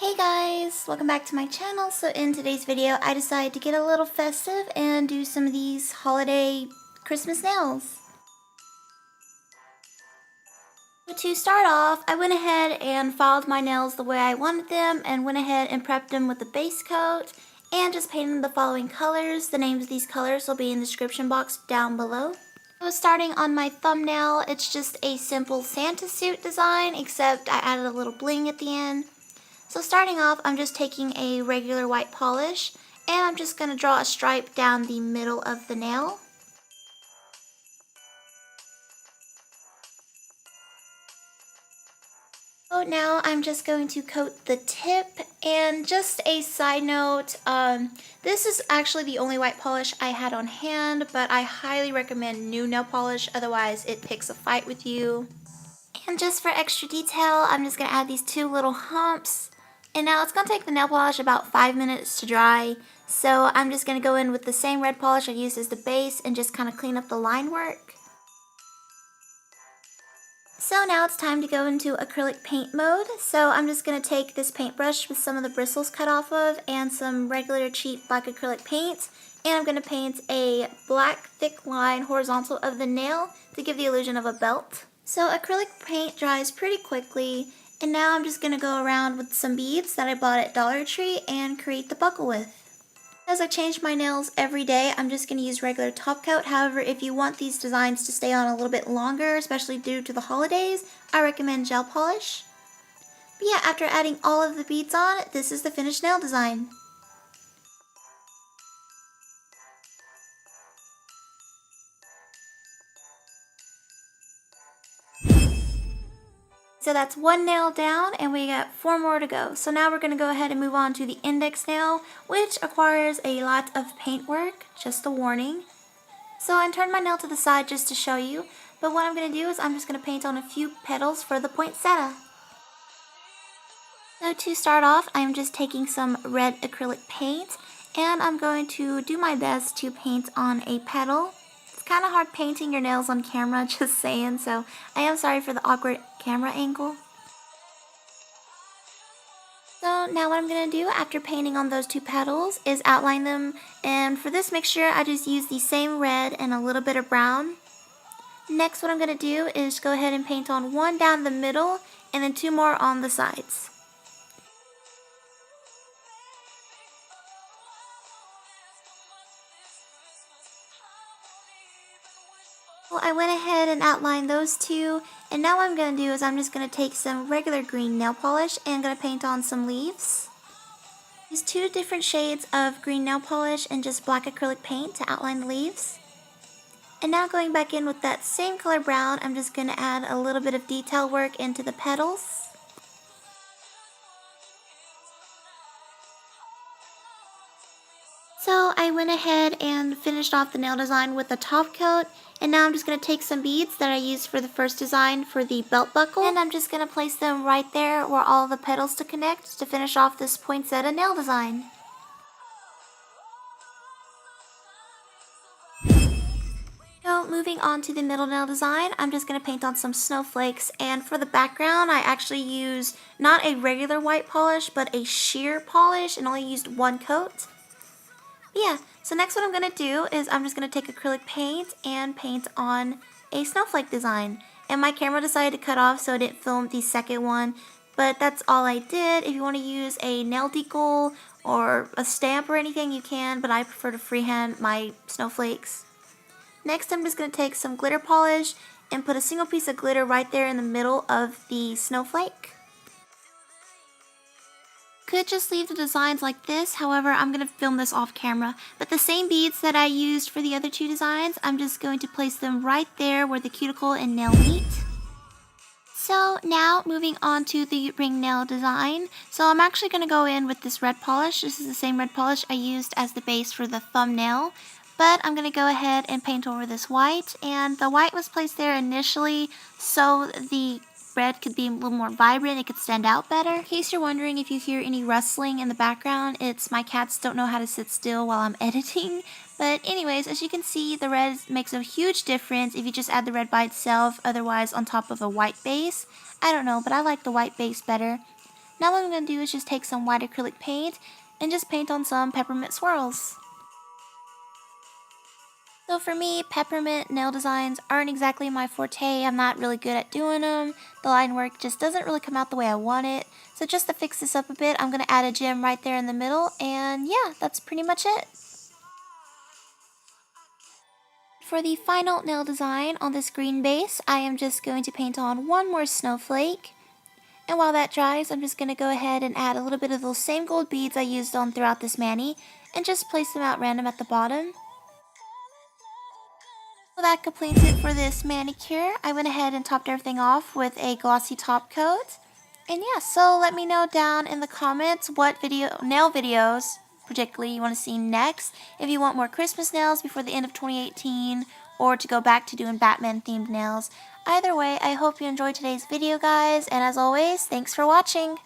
Hey guys, welcome back to my channel. So in today's video, I decided to get a little festive and do some of these holiday Christmas nails. So to start off, I went ahead and filed my nails the way I wanted them and went ahead and prepped them with the base coat and just painted the following colors. The names of these colors will be in the description box down below. So starting on my thumbnail, it's just a simple Santa suit design, except I added a little bling at the end. So starting off, I'm just taking a regular white polish and I'm just going to draw a stripe down the middle of the nail. So now I'm just going to coat the tip, and just a side note, this is actually the only white polish I had on hand, but I highly recommend new nail polish, otherwise it picks a fight with you. And just for extra detail, I'm just going to add these two little humps. And now it's going to take the nail polish about 5 minutes to dry, so I'm just going to go in with the same red polish I used as the base and just kind of clean up the line work. So now it's time to go into acrylic paint mode. So I'm just going to take this paintbrush with some of the bristles cut off of and some regular cheap black acrylic paint, and I'm going to paint a black thick line horizontal of the nail to give the illusion of a belt. So acrylic paint dries pretty quickly. And now I'm just going to go around with some beads that I bought at Dollar Tree and create the buckle with. As I change my nails every day, I'm just going to use regular top coat. However, if you want these designs to stay on a little bit longer, especially due to the holidays, I recommend gel polish. But yeah, after adding all of the beads on, this is the finished nail design. So that's one nail down and we got 4 more to go. So now we're going to go ahead and move on to the index nail, which requires a lot of paint work, just a warning. So I turned my nail to the side just to show you, but what I'm going to do is I'm just going to paint on a few petals for the poinsettia. So to start off, I'm just taking some red acrylic paint and I'm going to do my best to paint on a petal. It's kind of hard painting your nails on camera, just saying, so I am sorry for the awkward camera angle. So now what I'm going to do after painting on those 2 petals is outline them, and for this mixture I just use the same red and a little bit of brown. Next what I'm going to do is go ahead and paint on 1 down the middle and then 2 more on the sides. Well, I went ahead and outlined those 2, and now what I'm going to do is I'm just going to take some regular green nail polish and going to paint on some leaves. Use 2 different shades of green nail polish and just black acrylic paint to outline the leaves. And now going back in with that same color brown, I'm just going to add a little bit of detail work into the petals. So I went ahead and finished off the nail design with a top coat, and now I'm just going to take some beads that I used for the first design for the belt buckle, and I'm just going to place them right there where all the petals to connect to finish off this poinsettia nail design. So moving on to the middle nail design, I'm just going to paint on some snowflakes, and for the background I actually used not a regular white polish but a sheer polish and only used 1 coat. Yeah, so next what I'm going to do is I'm just going to take acrylic paint and paint on a snowflake design. And my camera decided to cut off so I didn't film the second one, but that's all I did. If you want to use a nail decal or a stamp or anything, you can, but I prefer to freehand my snowflakes. Next I'm just going to take some glitter polish and put a single piece of glitter right there in the middle of the snowflake. Could just leave the designs like this, however I'm going to film this off camera, but the same beads that I used for the other 2 designs, I'm just going to place them right there where the cuticle and nail meet. So now moving on to the ring nail design, so I'm actually going to go in with this red polish. This is the same red polish I used as the base for the thumbnail, but I'm going to go ahead and paint over this white, and the white was placed there initially so the red could be a little more vibrant, it could stand out better. In case you're wondering if you hear any rustling in the background, it's my cats don't know how to sit still while I'm editing. But anyways, as you can see, the red makes a huge difference if you just add the red by itself, otherwise on top of a white base. I don't know, but I like the white base better. Now what I'm going to do is just take some white acrylic paint and just paint on some peppermint swirls. So for me, peppermint nail designs aren't exactly my forte. I'm not really good at doing them. The line work just doesn't really come out the way I want it. So just to fix this up a bit, I'm going to add a gem right there in the middle, and yeah, that's pretty much it. For the final nail design on this green base, I am just going to paint on one more snowflake. And while that dries, I'm just going to go ahead and add a little bit of those same gold beads I used on throughout this mani, and just place them out random at the bottom. So that completes it for this manicure. I went ahead and topped everything off with a glossy top coat. And yeah, so let me know down in the comments what nail videos particularly you want to see next. If you want more Christmas nails before the end of 2018, or to go back to doing Batman themed nails. Either way, I hope you enjoyed today's video, guys, and as always, thanks for watching!